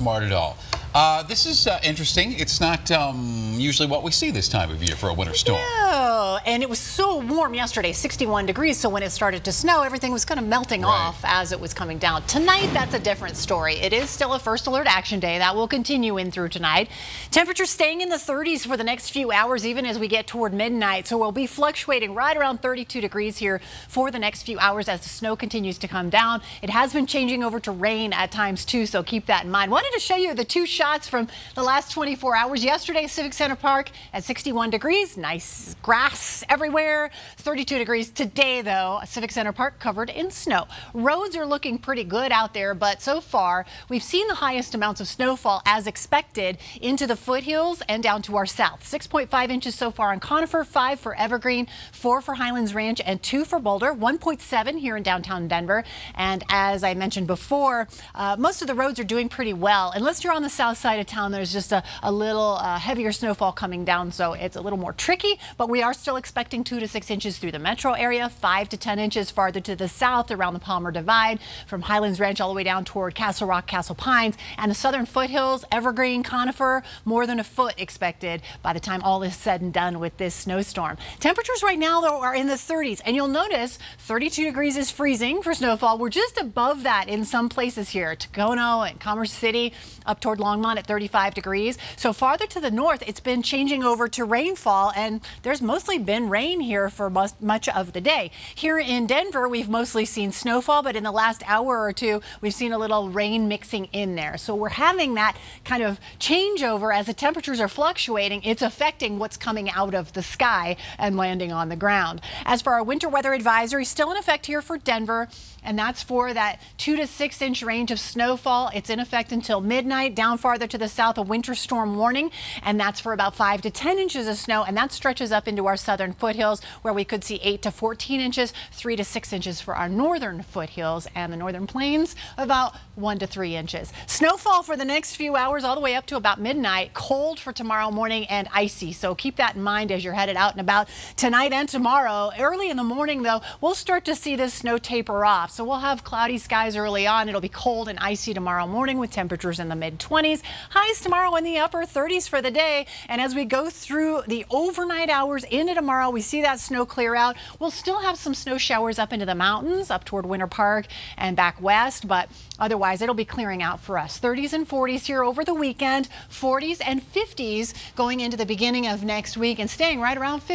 smart at all. This is interesting. It's not usually what we see this time of year for a winter storm. No, and it was so warm yesterday, 61 degrees, so when it started to snow, everything was kind of melting off as it was coming down. Tonight, that's a different story. It is still a first alert action day. That will continue in through tonight. Temperatures staying in the 30s for the next few hours, even as we get toward midnight, so we'll be fluctuating right around 32 degrees here for the next few hours as the snow continues to come down. It has been changing over to rain at times, too, so keep that in mind. Wanted to show you the two shots from the last 24 hours. Yesterday, Civic Center Park at 61 degrees. Nice grass everywhere. 32 degrees today, though. Civic Center Park covered in snow. Roads are looking pretty good out there, but so far, we've seen the highest amounts of snowfall as expected into the foothills and down to our south. 6.5 inches so far on Conifer, 5 for Evergreen, 4 for Highlands Ranch, and 2 for Boulder. 1.7 here in downtown Denver. And as I mentioned before, most of the roads are doing pretty well. Unless you're on the south side of town, there's just a little heavier snowfall coming down, so it's a little more tricky, but we are still expecting 2 to 6 inches through the metro area, 5 to 10 inches farther to the south around the Palmer Divide, from Highlands Ranch all the way down toward Castle Rock, Castle Pines, and the southern foothills, Evergreen, Conifer, more than a foot expected by the time all is said and done with this snowstorm. Temperatures right now, though, are in the 30s, and you'll notice 32 degrees is freezing for snowfall. We're just above that in some places here. Tacoma and Commerce City, up toward Longmont at 35 degrees. So farther to the north, it's been changing over to rainfall, and there's mostly been rain here for much of the day. Here in Denver, we've mostly seen snowfall, but in the last hour or two, we've seen a little rain mixing in there. So we're having that kind of changeover as the temperatures are fluctuating. It's affecting what's coming out of the sky and landing on the ground. As for our winter weather advisory, still in effect here for Denver, and that's for that 2 to 6 inch range of snowfall. It's in effect until midnight. Down farther to the south, a winter storm warning, and that's for about 5 to 10 inches of snow, and that stretches up into our southern foothills where we could see 8 to 14 inches, 3 to 6 inches for our northern foothills, and the northern plains about 1 to 3 inches. Snowfall for the next few hours all the way up to about midnight. Cold for tomorrow morning and icy, so keep that in mind as you're headed out and about tonight and tomorrow. Early in the morning, though, we'll start to see this snow taper off. So we'll have cloudy skies early on. It'll be cold and icy tomorrow morning with temperatures in the mid-20s. Highs tomorrow in the upper 30s for the day. And as we go through the overnight hours into tomorrow, we see that snow clear out. We'll still have some snow showers up into the mountains, up toward Winter Park and back west, but otherwise it'll be clearing out for us. 30s and 40s here over the weekend, 40s and 50s going into the beginning of next week and staying right around 50.